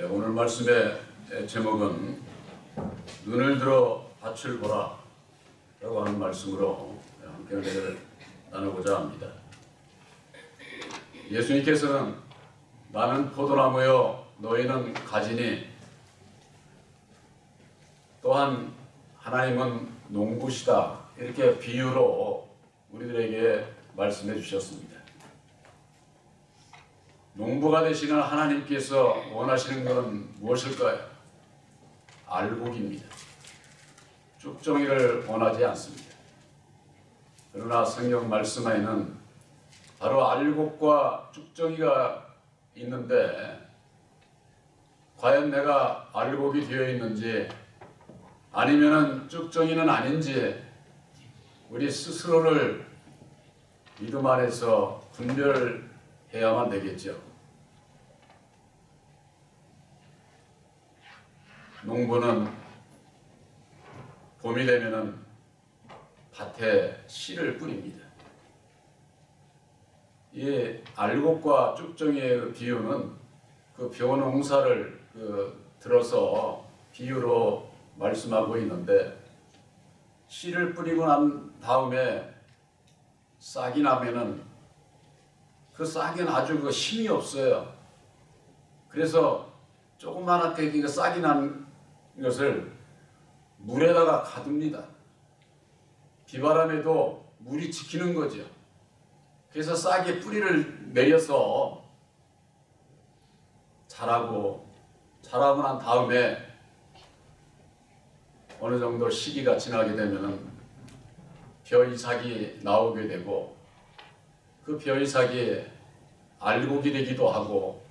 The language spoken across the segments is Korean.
오늘 말씀의 제목은 눈을 들어 밭을 보라 라고 하는 말씀으로 함께 은혜를 나누고자 합니다. 예수님께서는 나는 포도나무요 너희는 가지니 또한 하나님은 농부시다 이렇게 비유로 우리들에게 말씀해 주셨습니다. 농부가 되시는 하나님께서 원하시는 것은 무엇일까요? 알곡입니다. 쭉정이를 원하지 않습니다. 그러나 성경 말씀에는 바로 알곡과 쭉정이가 있는데 과연 내가 알곡이 되어 있는지 아니면은 쭉정이는 아닌지 우리 스스로를 믿음 안에서 분별해야만 되겠죠. 농부는 봄이 되면은 밭에 씨를 뿌립니다. 이 알곡과 쭉정이의 비유는 그 벼농사를 들어서 비유로 말씀하고 있는데 씨를 뿌리고 난 다음에 싹이 나면은 그 싹에는 아주 힘이 없어요. 그래서 조그맣게 그 싹이 난 것을 물에다가 가둡니다. 비바람에도 물이 지키는 거죠. 그래서 싹에 뿌리를 내려서 자라고 난 다음에 어느 정도 시기가 지나게 되면은 벼이삭이 나오게 되고 그 벼이삭이 알곡이 되기도 하고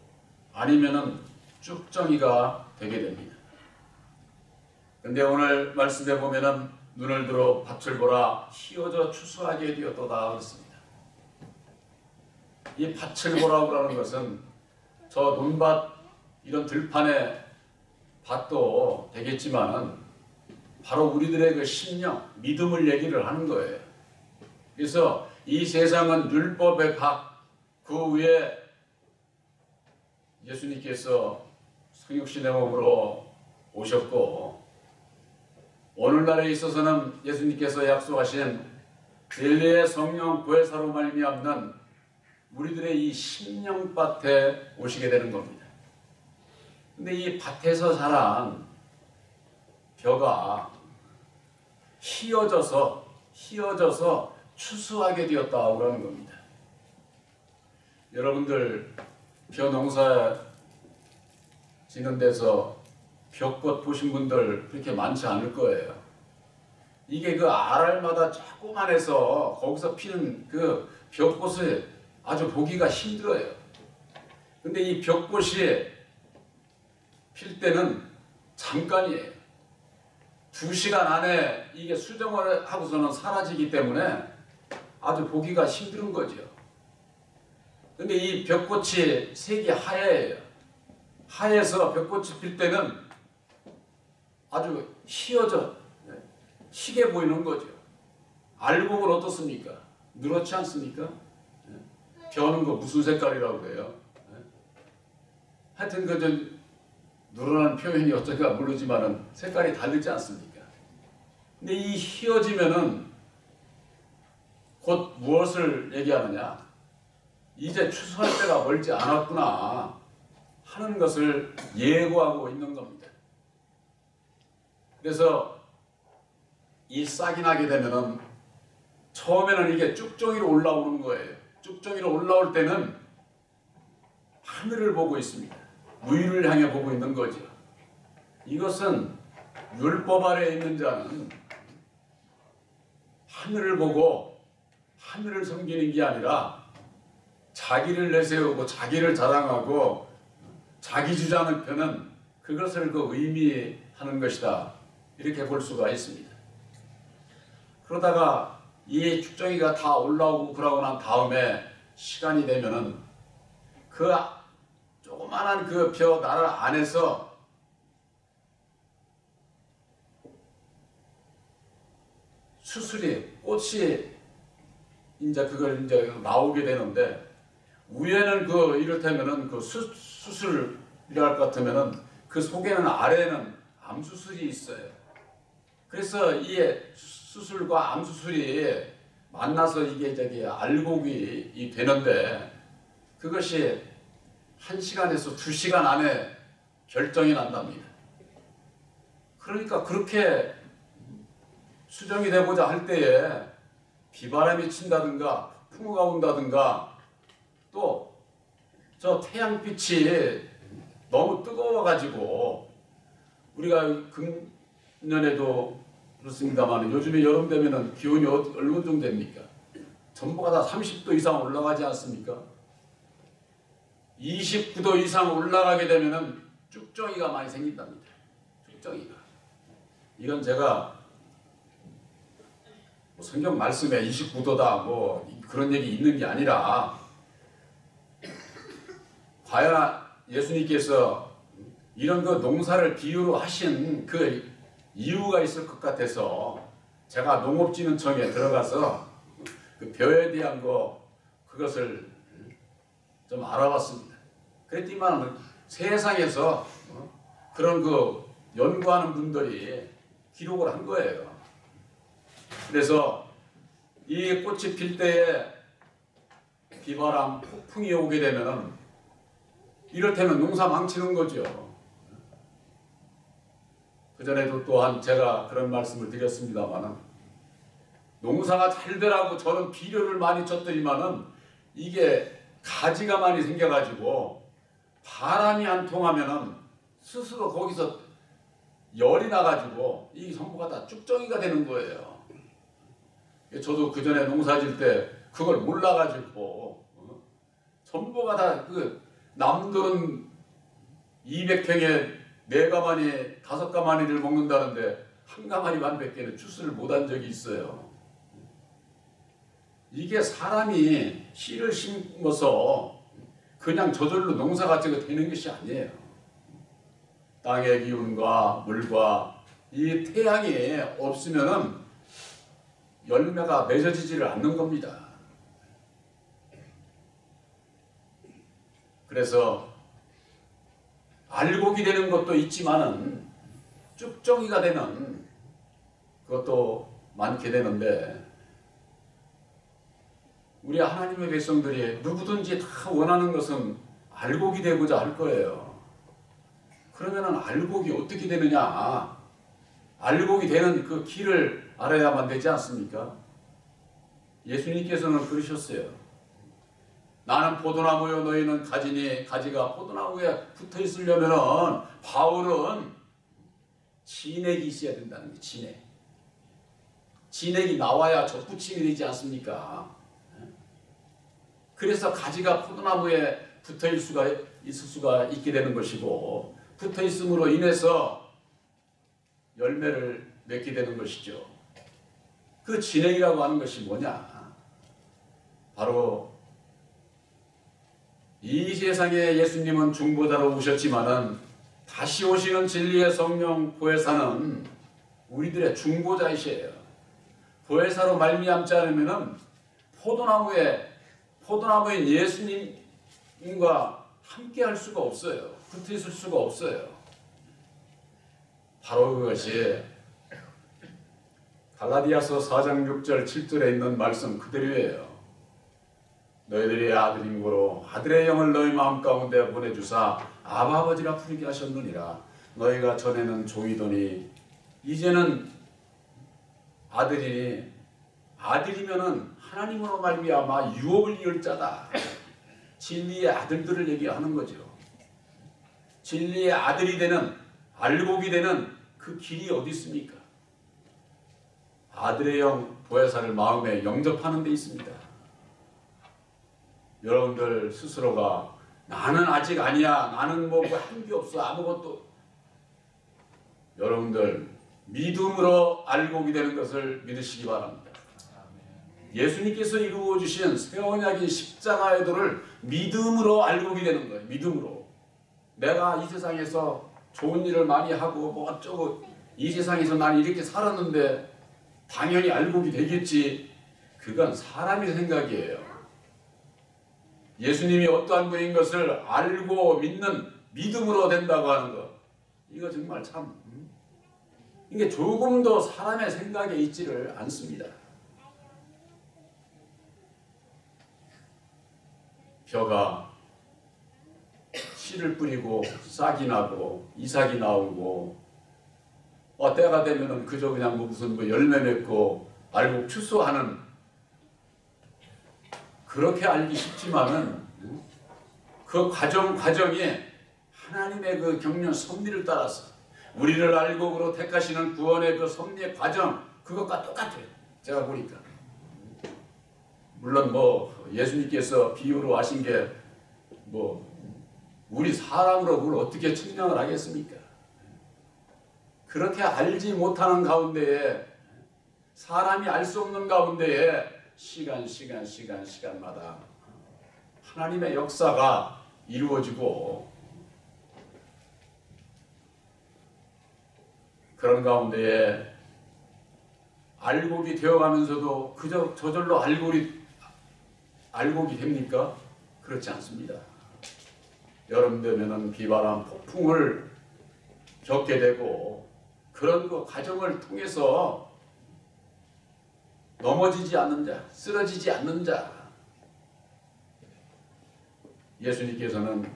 아니면은 쭉정이가 되게 됩니다. 근데 오늘 말씀에 보면은 눈을 들어 밭을 보라 휘어져 추수하게 되었도다 그랬습니다. 이 밭을 보라고 하는 것은 저 논밭 이런 들판의 밭도 되겠지만은 바로 우리들의 그 심령, 믿음을 얘기를 하는 거예요. 그래서 이 세상은 율법의 각, 그 위에 예수님께서 성육신의 몸으로 오셨고 오늘날에 있어서는 예수님께서 약속하신 엘리의 성령 보혜사로 말미암는 우리들의 이 심령밭에 오시게 되는 겁니다. 근데 이 밭에서 자란 벼가 휘어져서 추수하게 되었다고 하는 겁니다. 여러분들 벼 농사 짓는 데서 벼꽃 보신 분들 그렇게 많지 않을 거예요. 이게 그 알알마다 조그만해서 거기서 피는 그 벼꽃을 아주 보기가 힘들어요. 근데 이 벼꽃이 필 때는 잠깐이에요. 2시간 안에 이게 수정을 하고서는 사라지기 때문에 아주 보기가 힘든 거죠. 근데 이 벼꽃이 색이 하얘요. 하얘서 벼꽃이 필 때는 아주 희어져 희게 보이는 거죠. 알곡은 어떻습니까? 누렇지 않습니까? 벼는 거 무슨 색깔이라고 그래요? 하여튼 그 누런한 표현이 어쩔까 모르지만은 색깔이 다르지 않습니까? 근데 이 희어지면은 곧 무엇을 얘기하느냐? 이제 추수할 때가 멀지 않았구나 하는 것을 예고하고 있는 겁니다. 그래서 이 싹이 나게 되면은 처음에는 이게 쭉정이로 올라오는 거예요. 쭉정이로 올라올 때는 하늘을 보고 있습니다. 위를 향해 보고 있는 거죠. 이것은 율법 아래에 있는 자는 하늘을 보고 하늘을 섬기는 게 아니라 자기를 내세우고 자기를 자랑하고 자기 주장을 펴는 그것을 의미하는 것이다. 이렇게 볼 수가 있습니다. 그러다가 이 쭉정이가 다 올라오고 그러고 난 다음에 시간이 되면은 그 조그만한 그 벼 나라 안에서 수술이 꽃이 그걸 나오게 되는데 위에는 이를테면은 수술 필요할 것 같으면은 그 속에는 아래에는 암수술이 있어요. 그래서 이 수술과 암수술이 만나서 이게 알곡이 되는데 그것이 1시간에서 2시간 안에 결정이 난답니다. 그러니까 그렇게 수정이 되고자 할 때에 비바람이 친다든가 풍우가 온다든가 또 저 태양빛이 너무 뜨거워가지고 우리가 금년에도 그렇습니다만 요즘에 여름 되면은 기온이 어느 정도 됩니까? 전부가 다 30도 이상 올라가지 않습니까? 29도 이상 올라가게 되면은 쭉정이가 많이 생긴답니다. 쭉정이가. 이건 제가 뭐 성경 말씀에 29도다 뭐 그런 얘기 있는 게 아니라 과연 예수님께서 이런 그 농사를 비유로 하신 그 이유가 있을 것 같아서 제가 농업진흥청에 들어가서 그 벼에 대한 그것을 좀 알아봤습니다. 그랬더니만 세상에서 그런 그 연구하는 분들이 기록을 한 거예요. 그래서 이 꽃이 필 때에 비바람, 폭풍이 오게 되면 이를테면 농사 망치는 거죠. 그전에도 또한 제가 그런 말씀을 드렸습니다만 농사가 잘 되라고 저는 비료를 많이 쳤더니만은 이게 가지가 많이 생겨가지고 바람이 안 통하면은 스스로 거기서 열이 나가지고 이 전부가 다 쭉정이가 되는 거예요. 저도 그전에 농사 질 때 그걸 몰라가지고 전부가 다 남들은 200평에 4가마니 5가마니를 먹는다는데 한 가마니만 100개는 추수를 못한 적이 있어요. 이게 사람이 씨를 심어서 그냥 저절로 농사가 되는 것이 아니에요. 땅의 기운과 물과 이 태양이 없으면은 열매가 맺어지지를 않는 겁니다. 그래서 알곡이 되는 것도 있지만은 쭉정이가 되는 그것도 많게 되는데 우리 하나님의 백성들이 누구든지 다 원하는 것은 알곡이 되고자 할 거예요. 그러면은 알곡이 어떻게 되느냐? 알곡이 되는 그 길을 알아야만 되지 않습니까? 예수님께서는 그러셨어요. 나는 포도나무요 너희는 가지니 가지가 포도나무에 붙어 있으려면은 바울은 진액이 있어야 된다는 거예요. 진액. 진액이 나와야 접붙임이 되지 않습니까? 그래서 가지가 포도나무에 붙어 있을 수가 있게 되는 것이고 붙어 있음으로 인해서 열매를 맺게 되는 것이죠. 그 진액이라고 하는 것이 뭐냐? 바로 이 세상에 예수님은 중보자로 오셨지만은 다시 오시는 진리의 성령 보혜사는 우리들의 중보자이시에요. 보혜사로 말미암지 않으면은 포도나무인 예수님과 함께 할 수가 없어요. 붙어 있을 수가 없어요. 바로 그것이 갈라디아서 4장 6절 7절에 있는 말씀 그대로예요. 너희들이 아들임으로 아들의 영을 너희 마음 가운데 보내주사 아바 아버지라 부르게 하셨느니라. 너희가 전에는 종이더니 이제는 아들이니 아들이면은 하나님으로 말미암아 유업을 이을 자다. 진리의 아들들을 얘기하는 거죠. 진리의 아들이 되는 알곡이 되는 그 길이 어디 있습니까? 아들의 영 보혜사를 마음에 영접하는 데 있습니다. 여러분들 스스로가 나는 아직 아니야. 나는 뭐 한 게 없어. 아무것도. 여러분들 믿음으로 알곡이 되는 것을 믿으시기 바랍니다. 예수님께서 이루어 주신 새 언약의 십자가의 도를 믿음으로 알곡이 되는 거예요. 믿음으로. 내가 이 세상에서 좋은 일을 많이 하고 뭐 어쩌고 이 세상에서 난 이렇게 살았는데 당연히 알곡이 되겠지. 그건 사람의 생각이에요. 예수님이 어떠한 분인 것을 알고 믿는 믿음으로 된다고 하는 것, 이거 정말 참 이게 조금도 사람의 생각에 있지를 않습니다. 벼가 씨를 뿌리고 싹이 나고 이삭이 나오고 때가 되면은 그저 그냥 무슨 열매 맺고 알곡 추수하는, 그렇게 알기 쉽지만은 그 과정이 하나님의 그 경륜 섭리를 따라서 우리를 알곡으로 택하시는 구원의 그 섭리의 과정, 그것과 똑같아요. 제가 보니까. 물론 예수님께서 비유로 하신 게 우리 사람으로 그걸 어떻게 측량을 하겠습니까? 그렇게 알지 못하는 가운데에, 사람이 알 수 없는 가운데에 시간마다 하나님의 역사가 이루어지고, 그런 가운데에 알곡이 되어가면서도 그저 저절로 알곡이 됩니까? 그렇지 않습니다. 여름 되면은 비바람 폭풍을 겪게 되고, 그런 그 과정을 통해서 넘어지지 않는 자, 쓰러지지 않는 자, 예수님께서는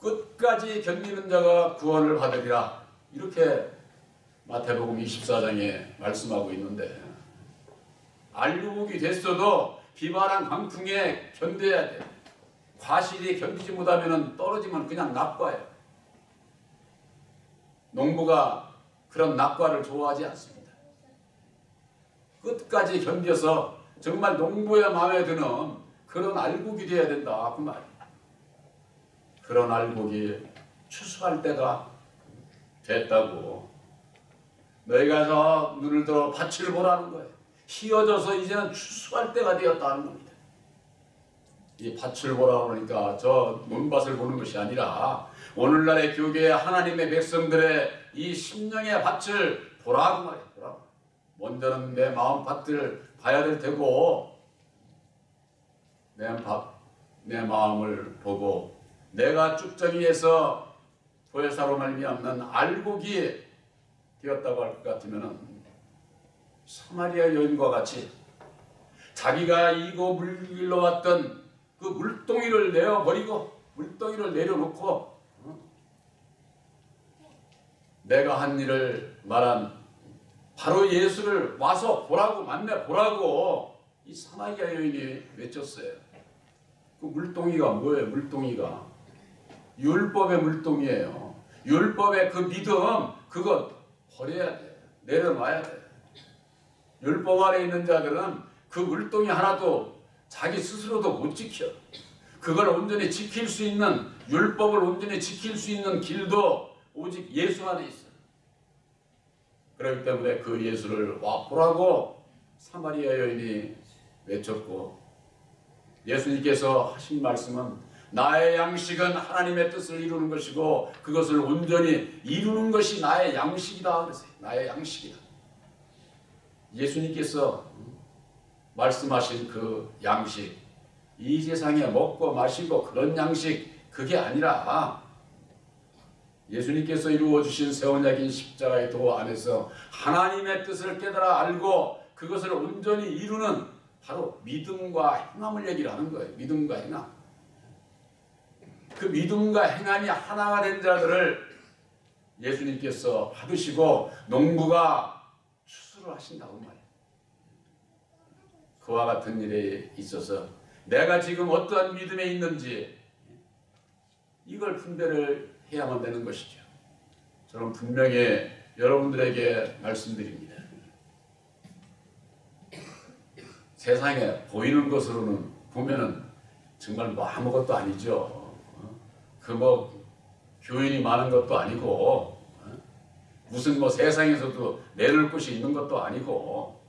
끝까지 견디는 자가 구원을 받으리라, 이렇게 마태복음 24장에 말씀하고 있는데, 알곡이 됐어도 비바람 광풍에 견뎌야 돼. 과실이 견디지 못하면 떨어지면 그냥 낙과예요. 농부가 그런 낙과를 좋아하지 않습니다. 끝까지 견뎌서 정말 농부의 마음에 드는 그런 알곡이 되어야 된다, 그 말이에요. 그런 알곡이 추수할 때가 됐다고, 너희가 저 눈을 들어 밭을 보라는 거예요. 휘어져서 이제는 추수할 때가 되었다는 겁니다. 이 밭을 보라 그러니까 저 논밭을 보는 것이 아니라 오늘날의 교계의 하나님의 백성들의 이 심령의 밭을 보라고 말이에요. 보라고. 먼저는 내 마음 밭을 봐야 될 테고, 내 마음을 보고 내가 쭉정이에서 보혜사로 말미암는 알곡이 되었다고 할 것 같으면, 사마리아 여인과 같이 자기가 이고 물길로 왔던 그 물동이를 내어버리고, 물동이를 내려놓고 내가 한 일을 말한 바로 예수를 와서 보라고, 만나 보라고 이 사마리아 여인이 외쳤어요. 그 물동이가 뭐예요? 물동이가 율법의 물동이에요. 율법의 그 믿음, 그거 버려야 돼. 내려놔야 돼. 율법 아래 있는 자들은 그 물동이 하나도 자기 스스로도 못 지켜. 그걸 온전히 지킬 수 있는, 율법을 온전히 지킬 수 있는 길도 오직 예수 안에 있어. 그렇기 때문에 그 예수를 와 보라고 사마리아 여인이 외쳤고, 예수님께서 하신 말씀은 나의 양식은 하나님의 뜻을 이루는 것이고 그것을 온전히 이루는 것이 나의 양식이다 그랬어요. 나의 양식이다. 예수님께서 말씀하신 그 양식, 이 세상에 먹고 마시고 그런 양식, 그게 아니라 예수님께서 이루어주신 세원약인 십자가의 도 안에서 하나님의 뜻을 깨달아 알고 그것을 온전히 이루는 바로 믿음과 행함을 얘기를 하는 거예요. 믿음과 행함. 그 믿음과 행함이 하나가 된 자들을 예수님께서 받으시고 농부가 추수를 하신다고 말이에요. 그와 같은 일에 있어서 내가 지금 어떠한 믿음에 있는지 이걸 분별을 해야만 되는 것이죠. 저는 분명히 여러분들에게 말씀드립니다. 세상에 보이는 것으로는 보면은 정말 아무것도 아니죠. 교인이 많은 것도 아니고 무슨 세상에서도 내놓을 곳이 있는 것도 아니고,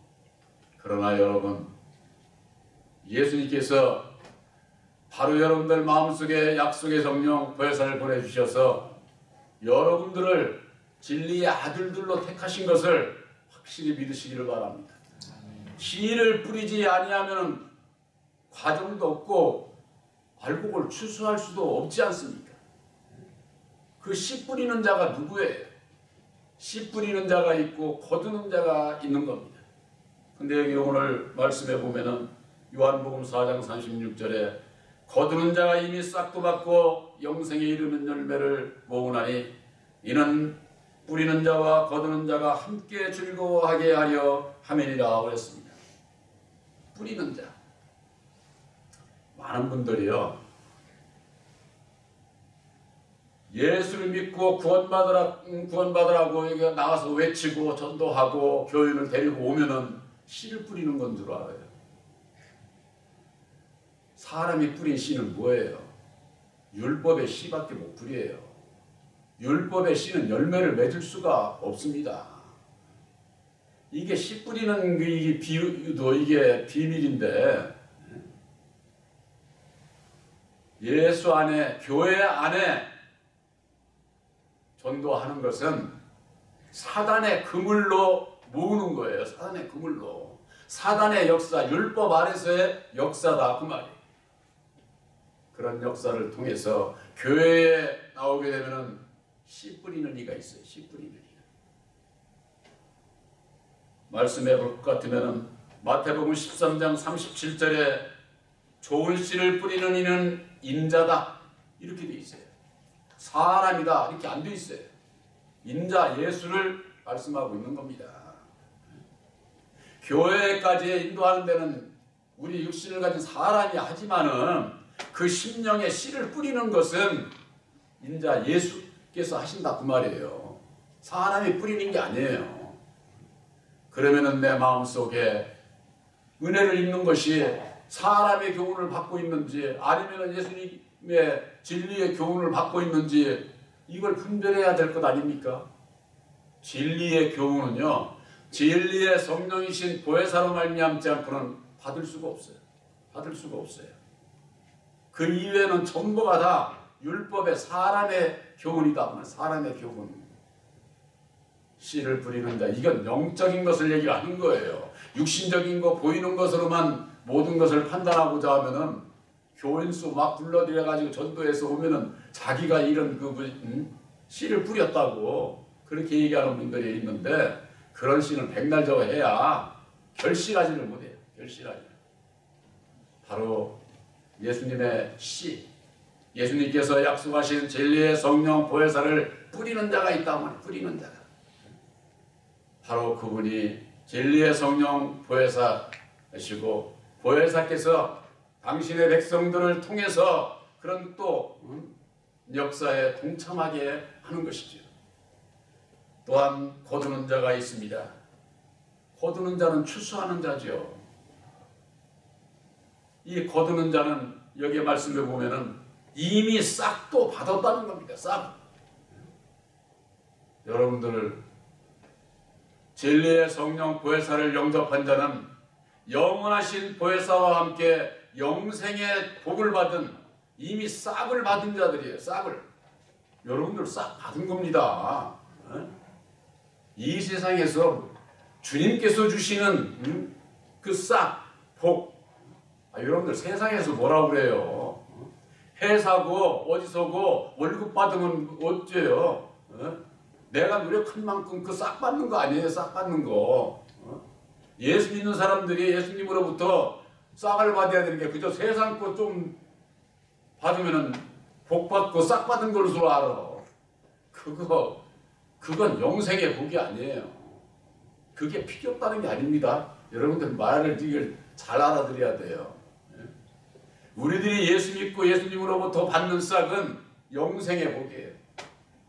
그러나 여러분, 예수님께서 바로 여러분들 마음속에 약속의 성령 보혜사를 보내주셔서 여러분들을 진리의 아들들로 택하신 것을 확실히 믿으시기를 바랍니다. 씨를 뿌리지 아니하면 과정도 없고 알곡을 추수할 수도 없지 않습니까? 그 씨 뿌리는 자가 누구예요? 씨 뿌리는 자가 있고 거두는 자가 있는 겁니다. 근데 여기 오늘 말씀해 보면은 요한복음 4장 36절에 거두는 자가 이미 싹도 받고 영생에 이르는 열매를 모으나니 이는 뿌리는 자와 거두는 자가 함께 즐거워하게 하려 함이니라 그랬습니다. 뿌리는 자. 많은 분들이요, 예수를 믿고 구원받으라고 나가서 외치고 전도하고 교인을 데리고 오면은 씨를 뿌리는 건 줄 알아요. 사람이 뿌린 씨는 뭐예요? 율법의 씨밖에 못 뿌려요. 율법의 씨는 열매를 맺을 수가 없습니다. 이게 씨 뿌리는 이게 비유도 이게 비밀인데, 예수 안에, 교회 안에 전도하는 것은 사단의 그물로 모으는 거예요. 사단의 그물로. 사단의 역사, 율법 아래서의 역사다 그 말이에요. 그런 역사를 통해서 교회에 나오게 되면은 씨 뿌리는 이가 있어요. 씨 뿌리는 이가. 말씀해 볼 것 같으면은 마태복음 13장 37절에 좋은 씨를 뿌리는 이는 인자다 이렇게 돼 있어요. 사람이다 이렇게 안 돼 있어요. 인자 예수를 말씀하고 있는 겁니다. 교회까지 인도하는 데는 우리 육신을 가진 사람이 하지만은 그 심령에 씨를 뿌리는 것은 인자 예수께서 하신다 그 말이에요. 사람이 뿌리는 게 아니에요. 그러면은 내 마음속에 은혜를 입는 것이 사람의 교훈을 받고 있는지 아니면 예수님의 진리의 교훈을 받고 있는지 이걸 분별해야 될 것 아닙니까? 진리의 교훈은요, 진리의 성령이신 보혜사로 말미암지 않고는 받을 수가 없어요. 받을 수가 없어요. 그 이외에는 전부가 다 율법의 사람의 교훈이다. 사람의 교훈. 씨를 뿌리는 자. 이건 영적인 것을 얘기하는 거예요. 육신적인 거 보이는 것으로만 모든 것을 판단하고자 하면은 교인수 막 불러들여가지고 전도해서 오면은 자기가 이런 씨를 뿌렸다고 그렇게 얘기하는 분들이 있는데 그런 씨는 백날 저거 해야 결실하지를 못해요. 결실하지. 바로 예수님의 씨. 예수님께서 약속하신 진리의 성령 보혜사를 뿌리는 자가 있다면 뿌리는 자가. 바로 그분이 진리의 성령 보혜사이시고 보혜사께서 당신의 백성들을 통해서 그런 또 역사에 동참하게 하는 것이죠. 또한 거두는 자가 있습니다. 거두는 자는 추수하는 자죠. 이 거두는 자는 여기에 말씀해 보면은 이미 싹도 받았다는 겁니다. 싹. 여러분들 진리의 성령 보혜사를 영접한 자는 영원하신 보혜사와 함께 영생의 복을 받은 이미 싹을 받은 자들이에요. 싹을. 여러분들 싹 받은 겁니다. 이 세상에서 주님께서 주시는 그 싹, 복. 여러분들 세상에서 뭐라고 그래요? 회사고 어디서고 월급 받으면 어째요? 내가 노력한 만큼 그 싹 받는 거 아니에요? 싹 받는 거. 예수 믿는 사람들이 예수님으로부터 싹을 받아야 되는 게 그저 세상 거 좀 받으면은 복 받고 싹 받은 걸로 알아. 그건 영생의 복이 아니에요. 그게 필요 없다는 게 아닙니다. 여러분들 말을 이걸 잘 알아들어야 돼요. 우리들이 예수 믿고 예수님으로부터 받는 싹은 영생의 복이에요.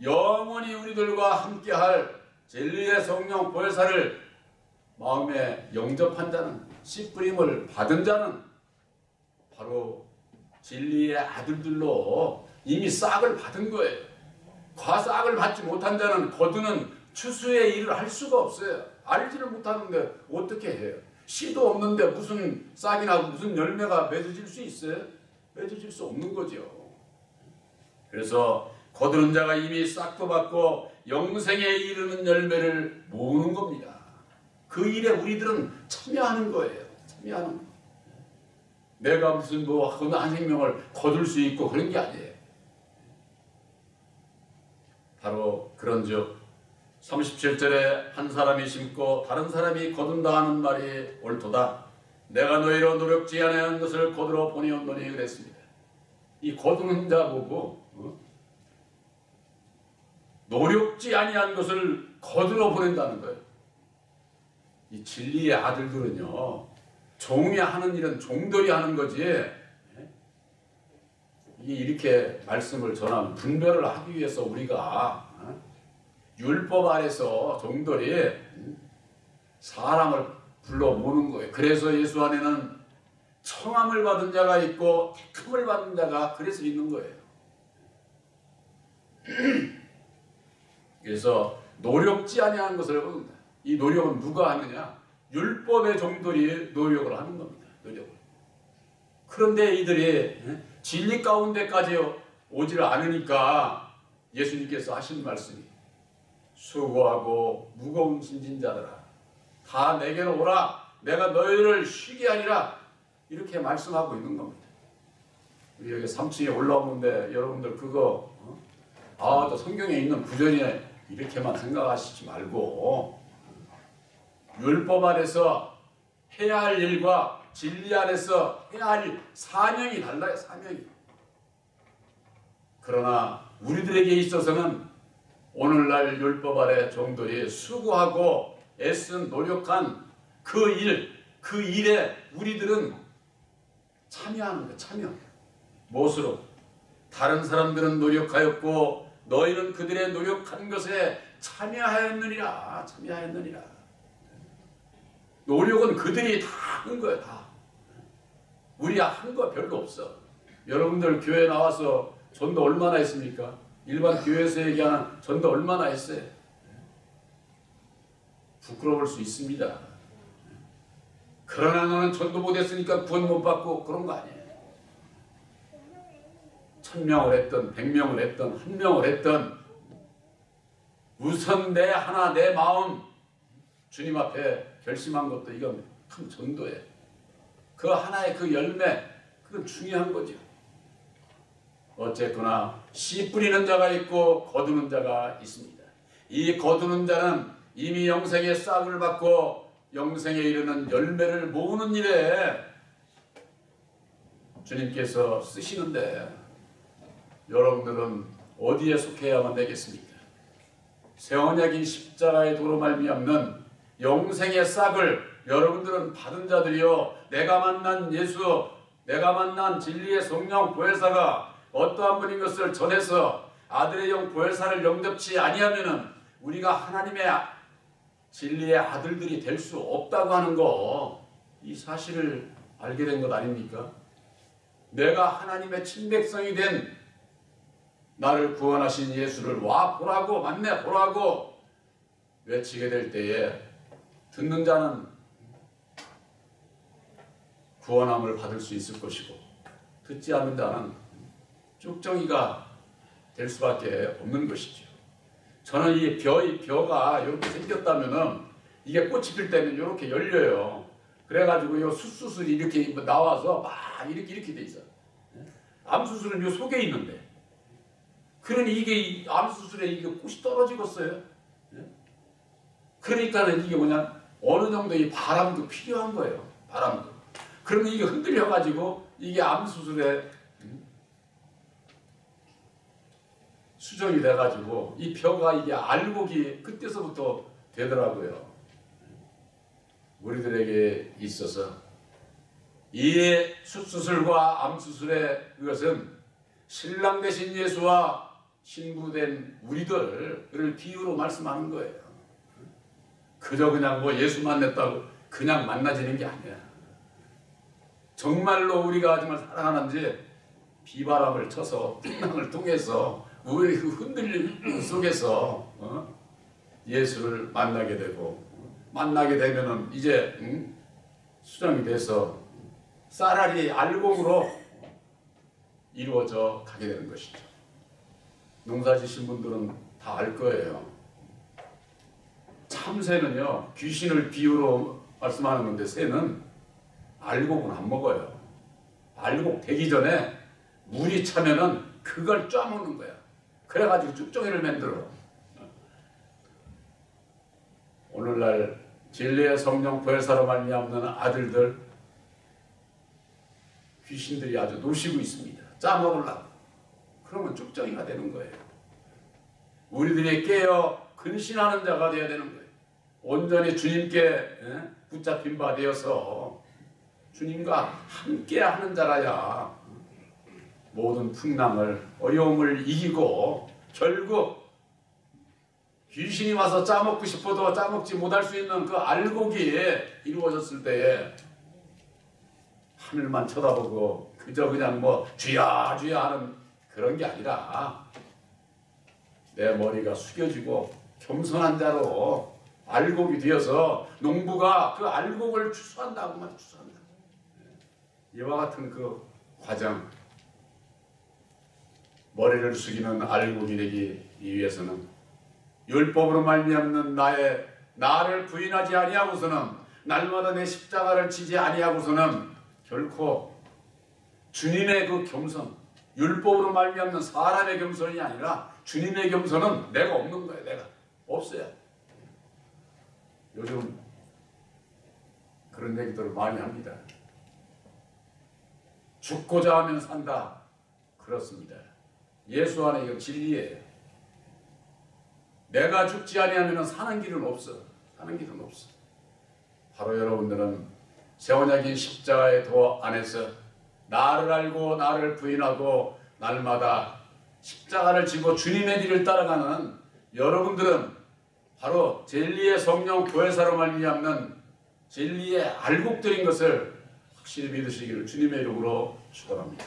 영원히 우리들과 함께할 진리의 성령 보혜사를 마음에 영접한 자는, 씨 뿌림을 받은 자는 바로 진리의 아들들로 이미 싹을 받은 거예요. 과싹을 받지 못한 자는 거두는 추수의 일을 할 수가 없어요. 알지를 못하는데 어떻게 해요? 씨도 없는데 무슨 싹이나 무슨 열매가 맺어질 수 있어요? 맺어질 수 없는 거죠. 그래서 거두는 자가 이미 싹도 받고 영생에 이르는 열매를 모으는 겁니다. 그 일에 우리들은 참여하는 거예요. 참여하는 거예요. 내가 무슨 한 생명을 거둘 수 있고 그런 게 아니에요. 바로 그런즉 37절에 한 사람이 심고 다른 사람이 거둔다 하는 말이 옳도다. 내가 너희로 노력지 아니한 것을 거두러 보내었노니 그랬습니다. 이 거두는 자 보고 노력지 아니한 것을 거두러 보낸다는 거예요. 이 진리의 아들들은요, 종이 하는 일은 종들이 하는 거지. 이렇게 말씀을 전하는 분별을 하기 위해서 우리가 율법 아래서 종들이 사람을 불러 모는 거예요. 그래서 예수 안에는 청함을 받은 자가 있고 택함을 받은 자가 그래서 있는 거예요. 그래서 노력지 아니한 것을 본다. 이 노력은 누가 하느냐? 율법의 종들이 노력을 하는 겁니다. 노력을. 그런데 이들이 진리 가운데까지 오지를 않으니까 예수님께서 하신 말씀이 수고하고 무거운 짐진 자들아 다 내게로 오라 내가 너희를 쉬게 하리라 이렇게 말씀하고 있는 겁니다. 우리 여기 3층에 올라오는데 여러분들 그거 또 성경에 있는 구절이네 이렇게만 생각하시지 말고 율법 안에서 해야 할 일과 진리 안에서 해야 할 사명이 달라요. 사명이. 그러나 우리들에게 있어서는 오늘날 율법 아래 종들이 수고하고 애쓴 노력한 그 일에 우리들은 참여하는 거예요. 참여. 무엇으로? 다른 사람들은 노력하였고 너희는 그들의 노력한 것에 참여하였느니라. 참여하였느니라. 노력은 그들이 다 한 거예요. 다. 우리가 한 거 별로 없어. 여러분들 교회 나와서 전도 얼마나 했습니까? 일반 교회에서 얘기하는 전도 얼마나 했어요? 부끄러울 수 있습니다. 그러나 너는 전도 못했으니까 구원 못 받고 그런 거 아니에요. 1000명을 했던 100명을 했던 1명을 했던 우선 내 마음 주님 앞에 결심한 것도 이건 큰 전도예요. 그 하나의 그 열매 그건 중요한 거죠. 어쨌거나 씨 뿌리는 자가 있고 거두는 자가 있습니다. 이 거두는 자는 이미 영생의 싹을 받고 영생에 이르는 열매를 모으는 일에 주님께서 쓰시는데 여러분들은 어디에 속해야만 되겠습니까? 새 언약인 십자가의 도로 말미암는 영생의 싹을 여러분들은 받은 자들이요 내가 만난 예수 내가 만난 진리의 성령 보혜사가 어떠한 분인 것을 전해서 아들의 영 보혜사를 영접치 아니하면은 우리가 하나님의 진리의 아들들이 될 수 없다고 하는 거 이 사실을 알게 된 것 아닙니까? 내가 하나님의 친백성이 된 나를 구원하신 예수를 와 보라고 만나 보라고 외치게 될 때에 듣는 자는 구원함을 받을 수 있을 것이고 듣지 않는 자는 쭉정이가 될 수밖에 없는 것이죠. 저는 이 벼가 이렇게 생겼다면은 이게 꽃이 필 때는 이렇게 열려요. 그래가지고 요 숯숯을 이렇게 나와서 막 이렇게 돼 있어. 암수술은 요 속에 있는데. 그러니 이게 암수술에 이게 꽃이 떨어지겠어요. 그러니까는 이게 뭐냐 어느 정도의 바람도 필요한 거예요. 바람도. 그러면 이게 흔들려가지고 이게 암수술에 수정이 돼가지고 이 벼가 이게 알곡이 그때서부터 되더라고요. 우리들에게 있어서 이 숯수술과 암수술의 그것은 신랑 되신 예수와 신부된 우리들을 비유로 말씀하는 거예요. 그저 그냥 뭐 예수 만났다고 그냥 만나지는 게 아니야. 정말로 우리가 정말 사랑하는지 비바람을 쳐서 풍랑을 통해서 우리 그 흔들림 속에서 예수를 만나게 되고 만나게 되면은 이제 수정이 돼서 쌀알이 알곡으로 이루어져 가게 되는 것이죠. 농사 지신 분들은 다 알 거예요. 참새는요 귀신을 비유로 말씀하는 건데 새는 알곡은 안 먹어요. 알곡 되기 전에 물이 차면은 그걸 쪄먹는 거야. 그래가지고 쭉정이를 만들어. 오늘날 진리의 성령 보혜사로 말미암는 아들들 귀신들이 아주 노시고 있습니다. 짜먹으려고. 그러면 쭉정이가 되는 거예요. 우리들이 깨어 근신하는 자가 되어야 되는 거예요. 온전히 주님께 붙잡힌 바 되어서 주님과 함께 하는 자라야 모든 풍랑을 어려움을 이기고 결국 귀신이 와서 짜먹고 싶어도 짜먹지 못할 수 있는 그 알곡이 이루어졌을 때에 하늘만 쳐다보고 그저 그냥 뭐 주야 주야 하는 그런 게 아니라 내 머리가 숙여지고 겸손한 자로 알곡이 되어서 농부가 그 알곡을 추수한다고만 추수한다. 이와 같은 그 과정, 머리를 숙이는 알곡이 되기 위해서는 율법으로 말미암는 나를 부인하지 아니하고서는 날마다 내 십자가를 지지 아니하고서는 결코 주님의 그 겸손, 율법으로 말미암는 사람의 겸손이 아니라 주님의 겸손은 내가 없는 거예요. 내가 없어요. 요즘 그런 얘기들을 많이 합니다. 죽고자 하면 산다. 그렇습니다. 예수 안에 이거 진리예요. 내가 죽지 아니하면 사는 길은 없어. 사는 길은 없어. 바로 여러분들은 새 언약인 십자가의 도 안에서 나를 알고 나를 부인하고 날마다 십자가를 지고 주님의 길을 따라가는 여러분들은 바로 진리의 성령 보혜사로 말미암는 진리의 알곡들인 것을 확실히 믿으시기를 주님의 이름으로 축원합니다.